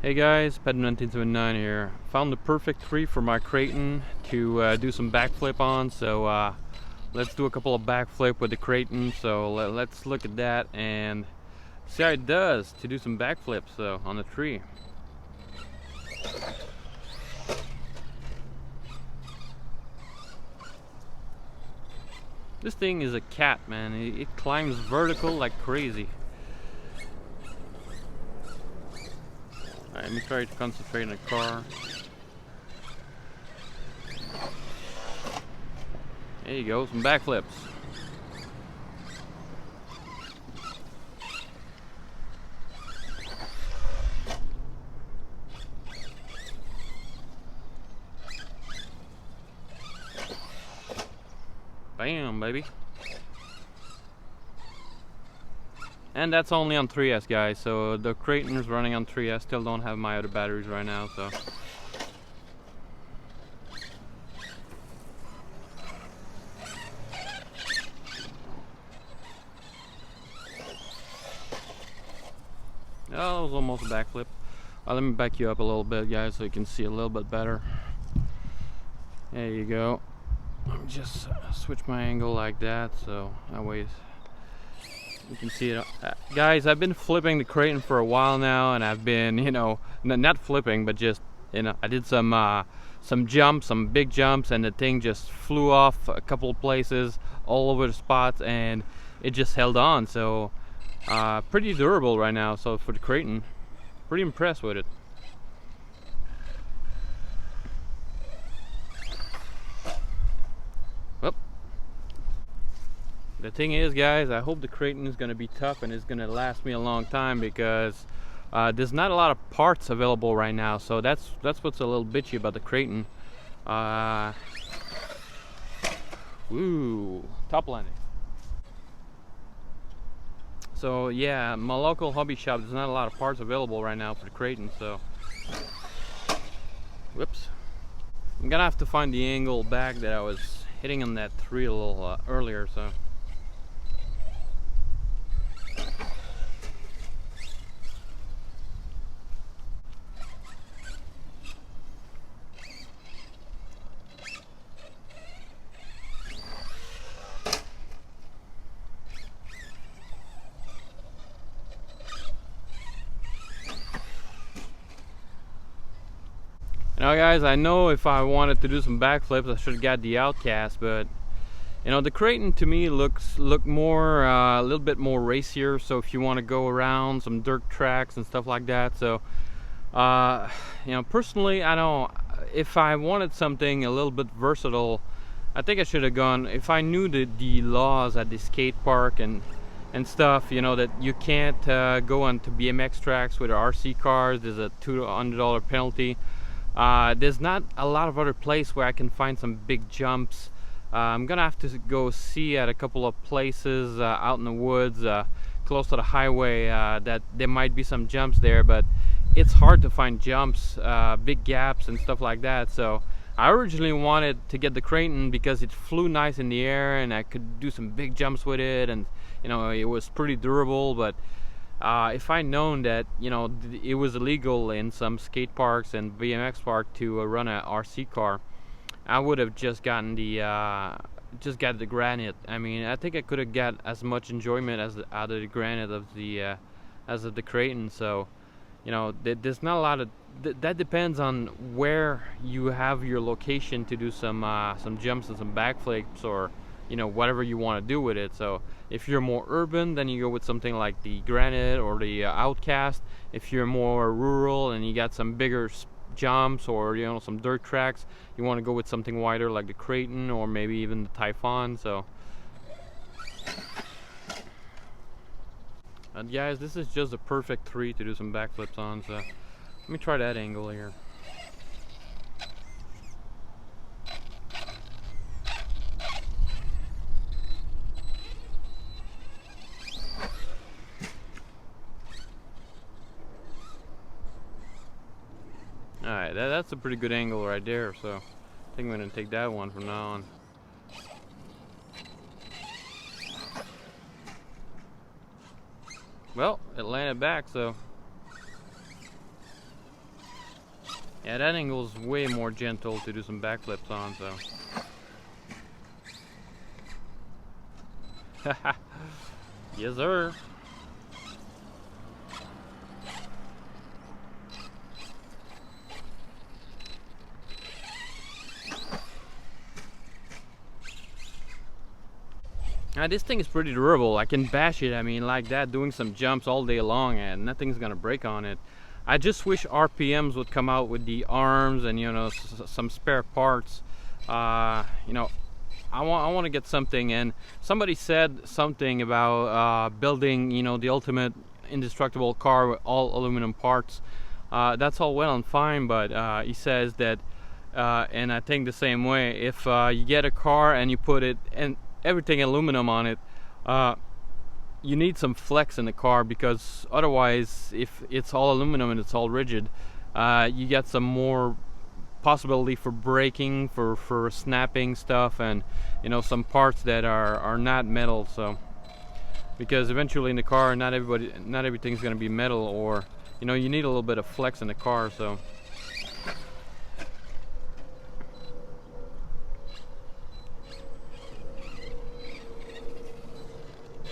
Hey guys, Ped1979 here. Found the perfect tree for my Kraton to do some backflip on, so let's do a couple of backflip with the Kraton. So let's look at that and see how it does to do some backflips on the tree. This thing is a cat, man. It climbs vertical like crazy. Alright, let me try to concentrate on the car. There you go, some backflips. Bam, baby. And that's only on 3S, guys, so the Kraton is running on 3S. Still don't have my other batteries right now, so. Oh, that was almost a backflip. Let me back you up a little bit, guys, so you can see a little bit better. There you go. Let me just switch my angle like that, so that way you can see it. Guys, I've been flipping the Kraton for a while now, and I've been, not flipping, but just, I did some jumps, some big jumps, and the thing just flew off a couple of places, all over the spots, and it just held on. So, pretty durable right now. So for the Kraton, pretty impressed with it. Well, the thing is, guys, I hope the Kraton is going to be tough and it's going to last me a long time, because there's not a lot of parts available right now. So that's what's a little bitchy about the Kraton. Ooh, top landing. So yeah, my local hobby shop, there's not a lot of parts available right now for the Kraton. So, whoops. I'm gonna have to find the angle back that I was hitting on that tree a little earlier. So. Now guys, I know if I wanted to do some backflips I should have got the Outcast, but the Kraton to me look more a little bit more racier. So if you want to go around some dirt tracks and stuff like that, so personally, I don't. If I wanted something a little bit versatile, I think I should have gone. If I knew the laws at the skate park and stuff, that you can't go onto BMX tracks with RC cars. There's a $200 penalty. There's not a lot of other places where I can find some big jumps. I'm gonna have to go see at a couple of places out in the woods, close to the highway, that there might be some jumps there, but it's hard to find jumps, big gaps and stuff like that. So I originally wanted to get the Kraton because it flew nice in the air and I could do some big jumps with it, and it was pretty durable. But if I'd known that it was illegal in some skate parks and BMX park to run a RC car, I would have just gotten the granite. I mean, I think I could have got as much enjoyment out of the granite as of the Kraton. So there's not a lot of that depends on where you have your location to do some jumps and some backflips, or whatever you want to do with it. So if you're more urban, then you go with something like the granite or the Outcast. If you're more rural and you got some bigger jumps or some dirt tracks, you want to go with something wider like the Kraton or maybe even the Typhon. So guys, this is just a perfect tree to do some backflips on. So let me try that angle here. Alright, that's a pretty good angle right there, so I think I'm going to take that one from now on. Well, it landed back, so Yeah, that angle's way more gentle to do some backflips on, so. Yes, sir. Now, this thing is pretty durable. I can bash it, I mean, like that, doing some jumps all day long, and nothing's gonna break on it. I just wish RPMs would come out with the arms and, you know, some spare parts. You know, I want to get something, and somebody said something about building, you know, the ultimate indestructible car with all aluminum parts. That's all well and fine, but he says that, and I think the same way, if you get a car and you put it and everything aluminum on it, you need some flex in the car, because otherwise, if it's all aluminum and it's all rigid, you get some more possibility for breaking, for snapping stuff, and, you know, some parts that are not metal. So because eventually in the car, not everything's going to be metal, or, you know, you need a little bit of flex in the car. So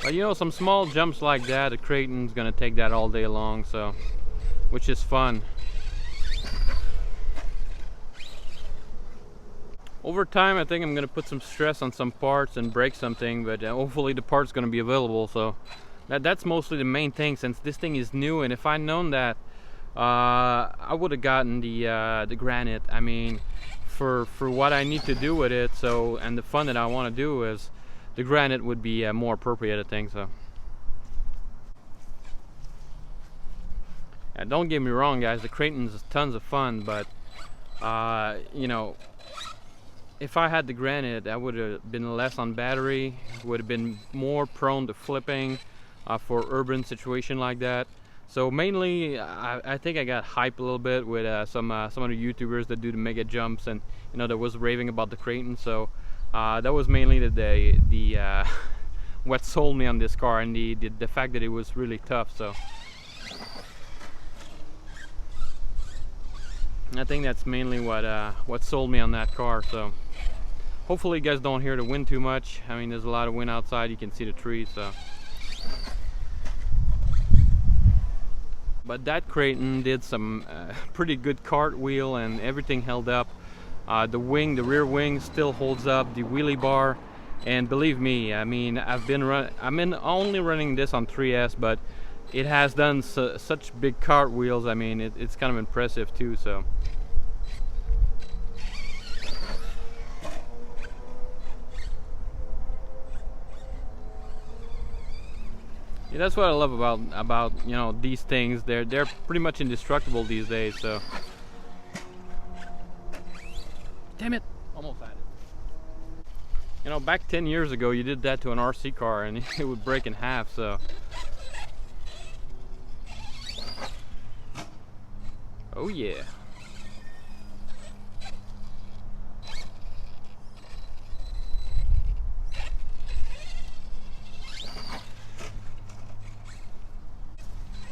but, you know, some small jumps like that, the Kraton's gonna take that all day long, so, which is fun. Over time, I think I'm gonna put some stress on some parts and break something, but hopefully the part's gonna be available. So that's mostly the main thing, since this thing is new. And if I'd known that, I would have gotten the granite. I mean, for what I need to do with it, so, and the fun that I want to do, is the granite would be more appropriate, I think. So don't get me wrong, guys, the Kraton's tons of fun, but you know, if I had the granite, I would have been less on battery, would have been more prone to flipping for urban situation like that. So mainly, I think I got hyped a little bit with some of the YouTubers that do the mega jumps, and, you know, that was raving about the Kraton. So that was mainly the what sold me on this car, and the fact that it was really tough. So I think that's mainly what sold me on that car. So hopefully you guys don't hear the wind too much. I mean, there's a lot of wind outside. You can see the trees. So, but that Kraton did some pretty good cartwheel, and everything held up. The rear wing still holds up, the wheelie bar, and believe me, I mean, I'm only running this on 3S, but it has done such big cartwheels. I mean, it's kind of impressive too. So yeah, that's what I love about, you know, these things. They're pretty much indestructible these days. So damn it, almost had it. You know, back 10 years ago, you did that to an RC car and it would break in half. So oh yeah.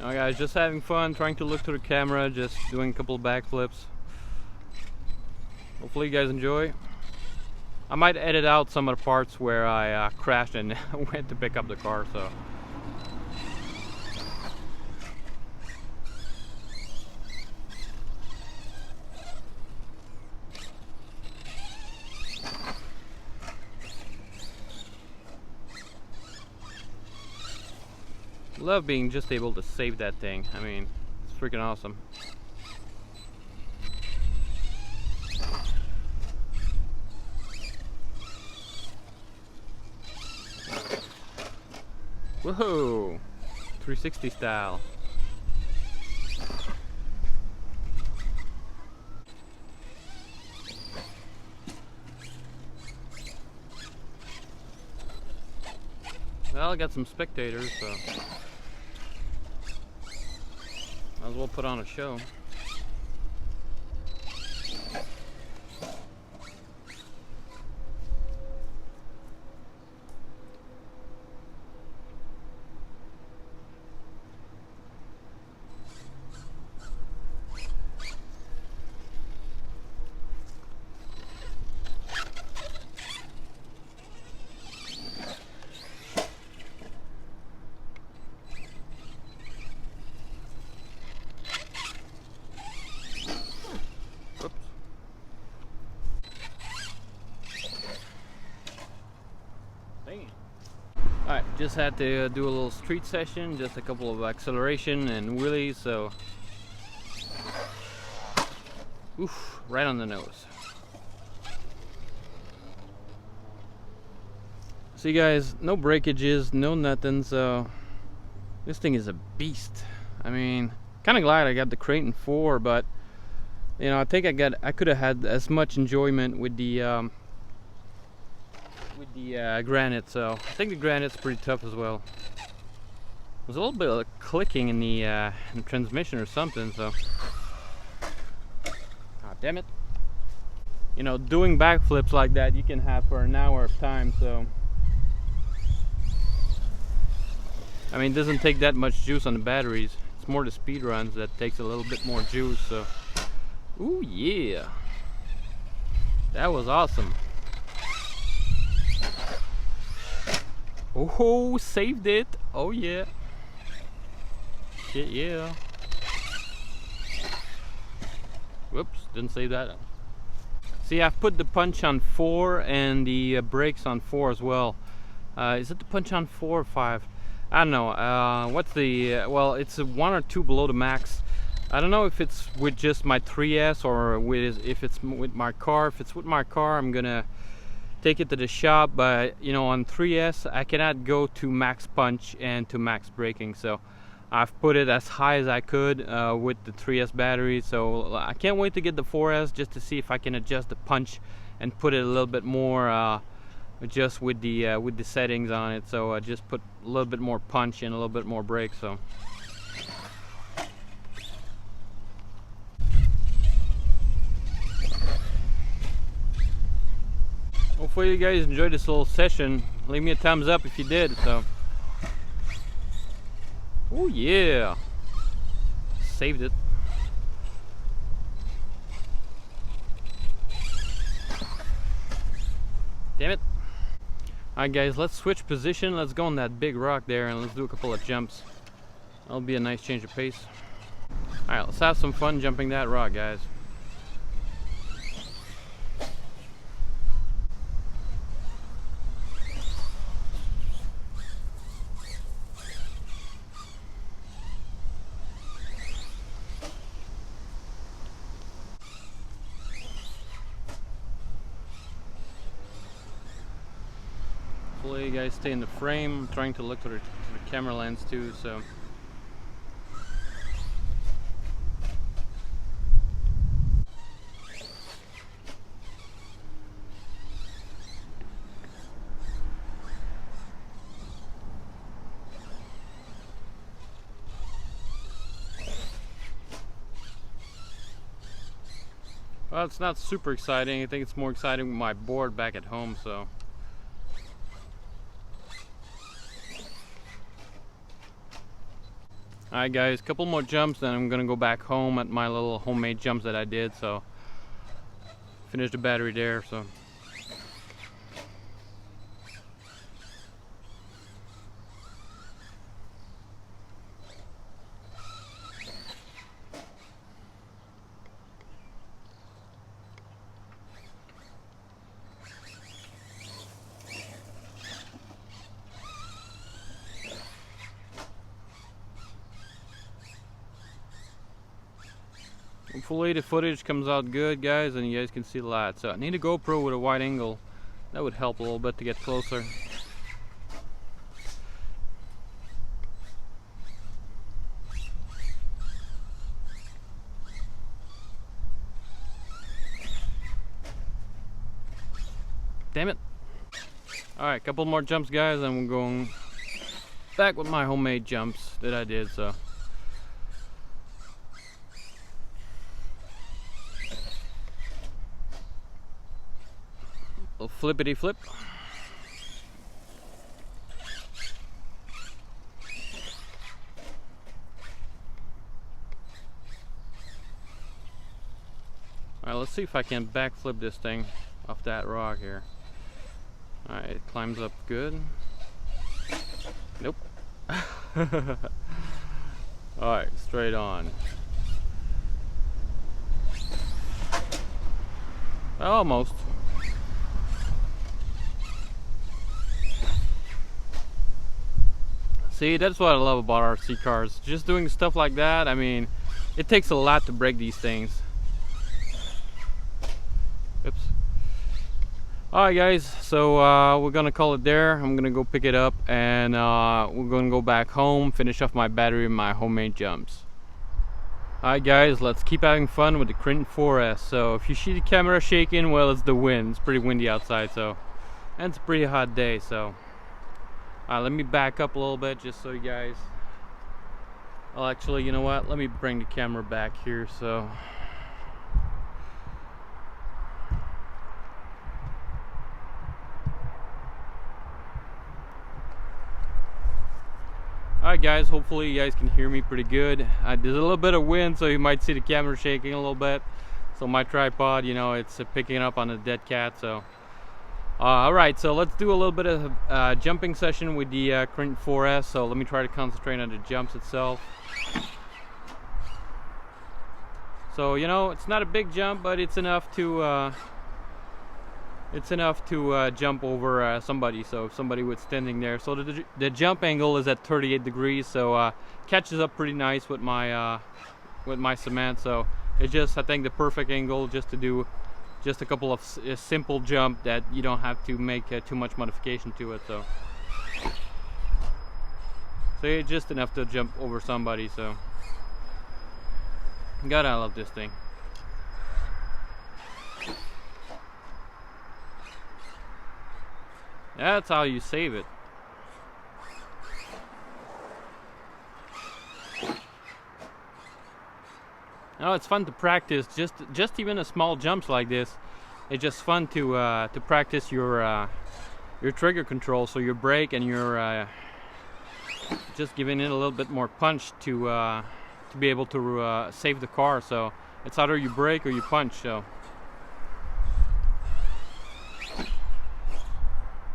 Now guys, just having fun, trying to look to the camera, just doing a couple of backflips. Hopefully you guys enjoy. I might edit out some of the parts where I crashed and went to pick up the car. So love being just able to save that thing. I mean, it's freaking awesome. Whoa, 360 style. Well, I got some spectators, so might as well put on a show. Just had to do a little street session, just a couple of acceleration and wheelies, so oof, right on the nose. See guys, no breakages, no nothing, so this thing is a beast. I mean, kind of glad I got the Kraton 4, but you know, I think I could have had as much enjoyment with the granite, so I think the granite's pretty tough as well. There's a little bit of clicking in the transmission or something, so ah, damn it. You know, doing backflips like that you can have for an hour of time, so I mean, it doesn't take that much juice on the batteries. It's more the speed runs that takes a little bit more juice, so ooh yeah, that was awesome. Oh, saved it. Oh yeah. Shit yeah. Whoops, didn't save that. See, I've put the punch on 4 and the brakes on 4 as well. Is it the punch on 4 or 5? I don't know. What's the well, it's a 1 or 2 below the max. I don't know if it's with just my 3S or if it's with my car. If it's with my car, I'm gonna take it to the shop, but you know, on 3S I cannot go to max punch and to max braking, so I've put it as high as I could with the 3S battery. So I can't wait to get the 4S just to see if I can adjust the punch and put it a little bit more just with the settings on it. So I just put a little bit more punch and a little bit more brake. So hopefully you guys enjoyed this little session. Leave me a thumbs up if you did. So, oh yeah, saved it. Damn it. Alright guys, let's switch position. Let's go on that big rock there and let's do a couple of jumps. That'll be a nice change of pace. Alright, let's have some fun jumping that rock, guys. Hopefully you guys stay in the frame. I'm trying to look to the camera lens too, so well, it's not super exciting. I think it's more exciting with my board back at home, so alright guys, couple more jumps then I'm gonna go back home at my little homemade jumps that I did, so finish the battery there. So hopefully the footage comes out good, guys, and you guys can see the light. So I need a GoPro with a wide angle. That would help a little bit to get closer. Damn it. Alright, couple more jumps, guys, and we're going back with my homemade jumps that I did. So little flippity flip. Alright, let's see if I can backflip this thing off that rock here. Alright, it climbs up good. Nope. Alright, straight on. Almost. See, that's what I love about RC cars. Just doing stuff like that, I mean, it takes a lot to break these things. Oops. Alright guys, so we're gonna call it there. I'm gonna go pick it up, and we're gonna go back home, finish off my battery and my homemade jumps. Alright guys, let's keep having fun with the Kraton 4S. So if you see the camera shaking, well, it's the wind. It's pretty windy outside, so, and it's a pretty hot day, so. Let me back up a little bit just so you guys, well, actually, you know what, let me bring the camera back here. So alright guys, hopefully you guys can hear me pretty good. There's a little bit of wind, so you might see the camera shaking a little bit. So my tripod, you know, it's picking up on a dead cat. So alright, so let's do a little bit of jumping session with the Kraton 4S. So let me try to concentrate on the jumps itself. So, you know, it's not a big jump, but it's enough to jump over somebody. So if somebody was standing there, so the jump angle is at 38 degrees, so catches up pretty nice with my cement. So it's just, I think, the perfect angle just to do just a couple of simple jump that you don't have to make too much modification to it. So it's just enough to jump over somebody. So God, I love this thing. That's how you save it. No, it's fun to practice. Just even a small jumps like this. It's just fun to practice your trigger control. So your brake and your just giving it a little bit more punch to be able to save the car. So it's either you brake or you punch. So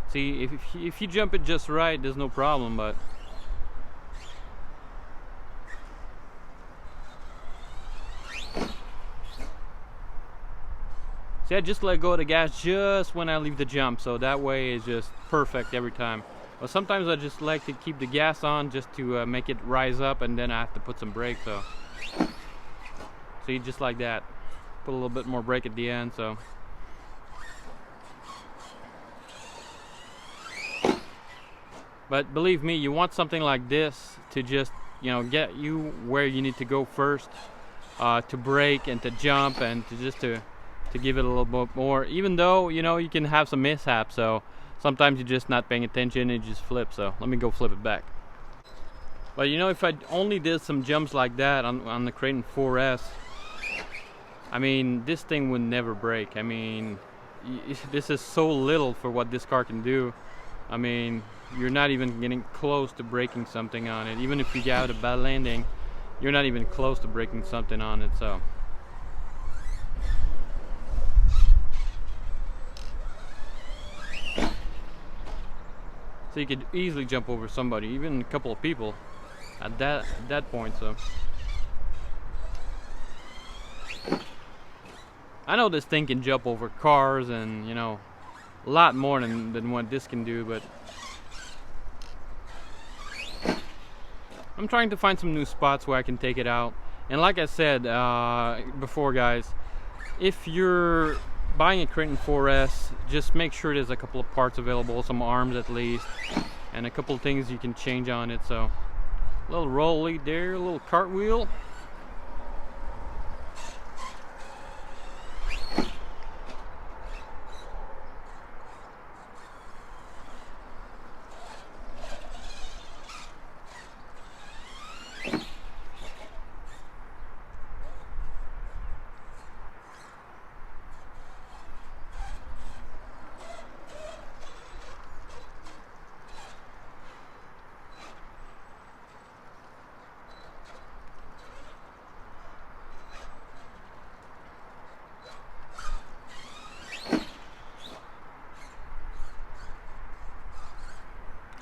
see, if you jump it just right, there's no problem. But see, I just let go of the gas just when I leave the jump, so that way it's just perfect every time. But sometimes I just like to keep the gas on just to make it rise up, and then I have to put some brake. So see, just like that, put a little bit more brake at the end. So but believe me, you want something like this to just, you know, get you where you need to go first, to brake and to jump and to just to give it a little bit more, even though, you know, you can have some mishaps. So sometimes you're just not paying attention and you just flip. So let me go flip it back. But you know, if I only did some jumps like that on the Kraton 4S, I mean, this thing would never break. I mean, this is so little for what this car can do. I mean, you're not even getting close to breaking something on it. Even if you get a bad landing, you're not even close to breaking something on it. So you could easily jump over somebody, even a couple of people at that point. So I know this thing can jump over cars and, you know, a lot more than what this can do, but I'm trying to find some new spots where I can take it out. And like I said before, guys, if you're buying a Kraton 4S, just make sure there's a couple of parts available, some arms at least, and a couple of things you can change on it. So a little roll lead there, a little cartwheel.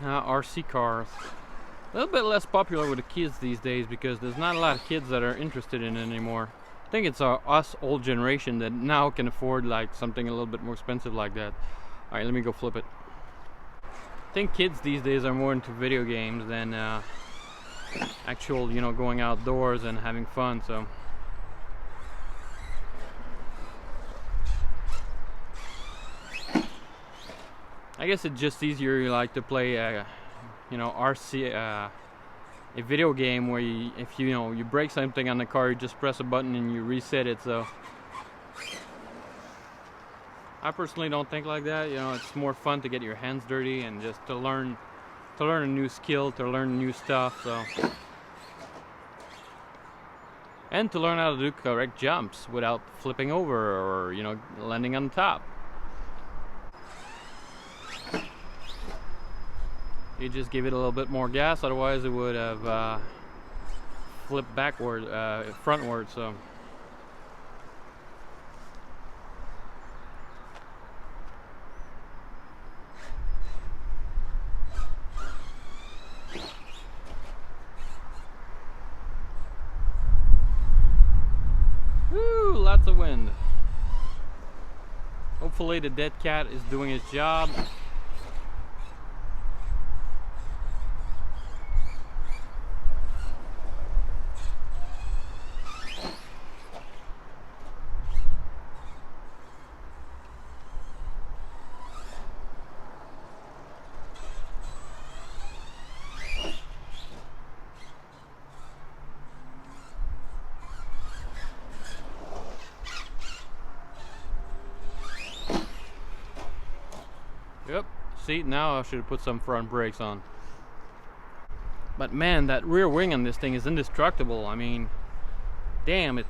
RC cars, a little bit less popular with the kids these days because there's not a lot of kids that are interested in it anymore. I think it's us old generation that now can afford like something a little bit more expensive like that. Alright, let me go flip it. I think kids these days are more into video games than actual, you know, going outdoors and having fun. So I guess it's just easier, like, to play you know, RC, a video game where you, if you know you break something on the car, you just press a button and you reset it. So I personally don't think like that. You know, it's more fun to get your hands dirty and just to learn a new skill, to learn new stuff. So, and to learn how to do correct jumps without flipping over or, you know, landing on top. You just give it a little bit more gas, otherwise it would have flipped backward, frontward. So woo, lots of wind. Hopefully the dead cat is doing its job. Yep, see, now I should have put some front brakes on. But man, that rear wing on this thing is indestructible. I mean, damn, it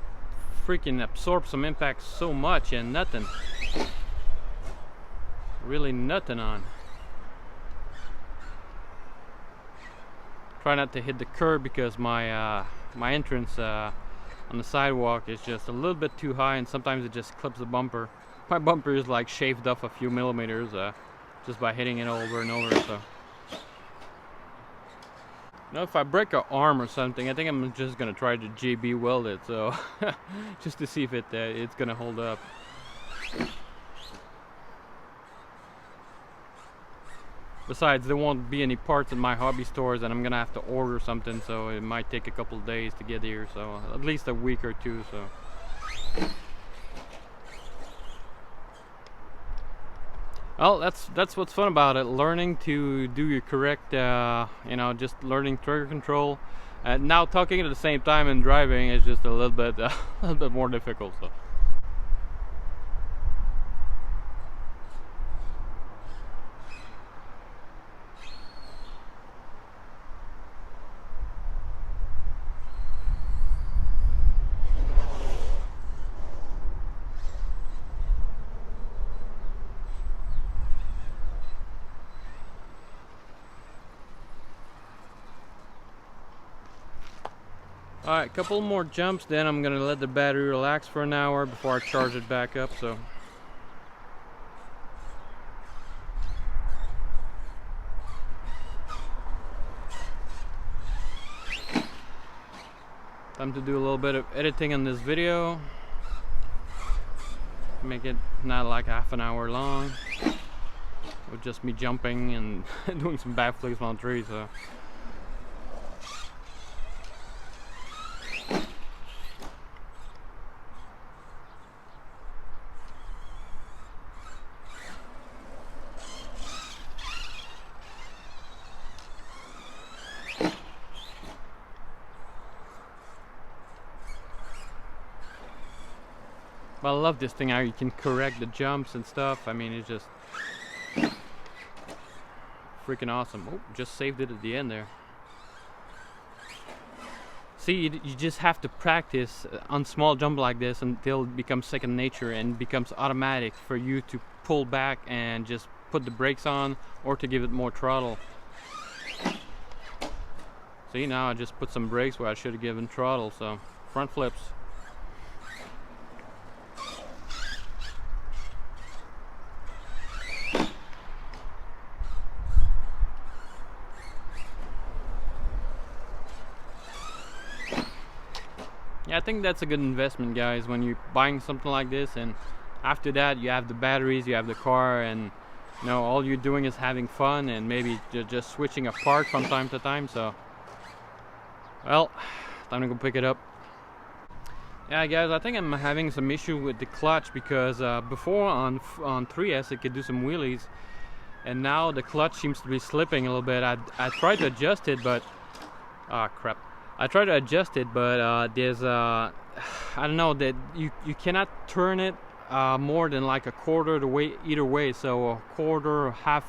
freaking absorbs some impact so much and nothing. Really nothing on. Try not to hit the curb because my my entrance on the sidewalk is just a little bit too high, and sometimes it just clips the bumper. My bumper is like shaved off a few millimeters just by hitting it over and over. So now if I break an arm or something, I think I'm just gonna try to JB weld it, so just to see if it's gonna hold up. Besides, there won't be any parts in my hobby stores, and I'm gonna have to order something, so it might take a couple of days to get here, so at least a week or two. So well, that's what's fun about it, learning to do your correct, you know, just learning trigger control. Now talking at the same time and driving is just a little bit more difficult. So. Alright, couple more jumps, then I'm gonna let the battery relax for an hour before I charge it back up. So time to do a little bit of editing on this video, make it not like half an hour long with just me jumping and doing some backflips on trees. So but I love this thing, how you can correct the jumps and stuff. I mean, it's just freaking awesome. Oh, just saved it at the end there. See, you just have to practice on small jump like this until it becomes second nature and becomes automatic for you to pull back and just put the brakes on, or to give it more throttle. See, now I just put some brakes where I should have given throttle. So front flips. Yeah, I think that's a good investment, guys, when you're buying something like this, and after that you have the batteries, you have the car, and you know, all you're doing is having fun and maybe just switching a part from time to time. So, well, time to go pick it up. Yeah, guys, I think I'm having some issue with the clutch because before on 3S it could do some wheelies, and now the clutch seems to be slipping a little bit. I tried to adjust it, but crap. I tried to adjust it, but there's I don't know, that you cannot turn it more than like a quarter the way either way. So a quarter or half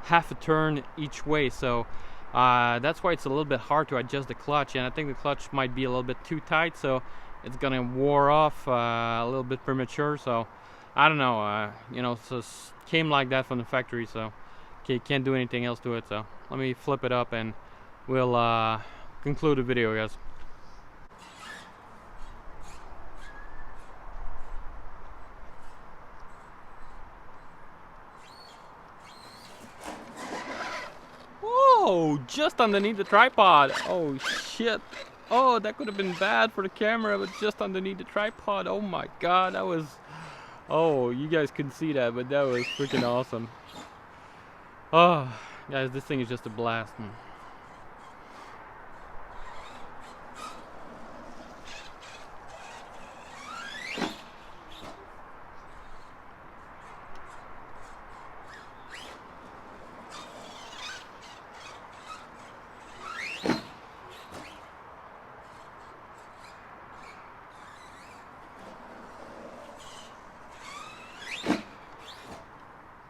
a turn each way. So that's why it's a little bit hard to adjust the clutch, and I think the clutch might be a little bit too tight, so it's gonna wore off a little bit premature. So I don't know, you know, so it came like that from the factory, so okay, can't do anything else to it. So let me flip it up and we'll conclude the video, guys. Whoa, just underneath the tripod. Oh shit. Oh, that could have been bad for the camera, but just underneath the tripod. Oh my god, that was... Oh, you guys couldn't see that, but that was freaking awesome. Oh, guys, this thing is just a blast.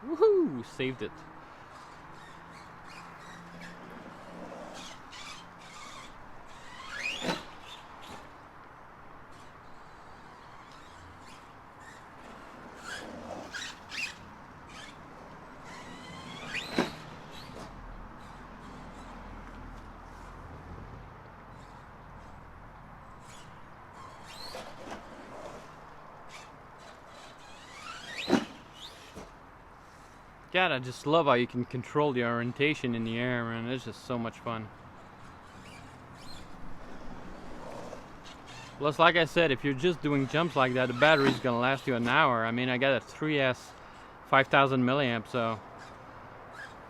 Woohoo! Saved it. God, I just love how you can control the orientation in the air, man. It's just so much fun. Plus, like I said, if you're just doing jumps like that, the battery's gonna last you an hour. I mean, I got a 3S 5000 milliamp, so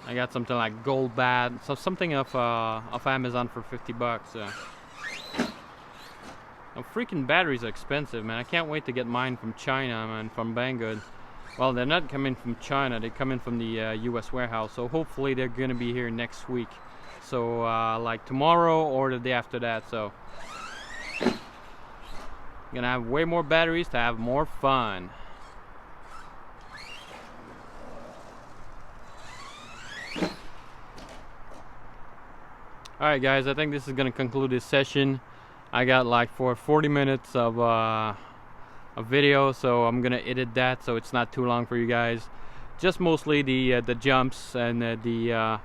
I got something like gold bat, so something of Amazon for 50 bucks. Now, freaking batteries are expensive, man. I can't wait to get mine from China, man, from Banggood. Well, they're not coming from China, they come in from the US warehouse, so hopefully they're gonna be here next week. So like tomorrow or the day after that. So gonna have way more batteries to have more fun. Alright guys, I think this is gonna conclude this session. I got like for 40 minutes of a video, so I'm gonna edit that so it's not too long for you guys. Just mostly the jumps and the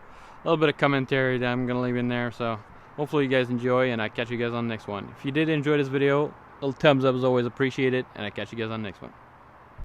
little bit of commentary that I'm gonna leave in there. So hopefully you guys enjoy, and I catch you guys on the next one. If you did enjoy this video, a little thumbs up is always appreciated, and I catch you guys on the next one.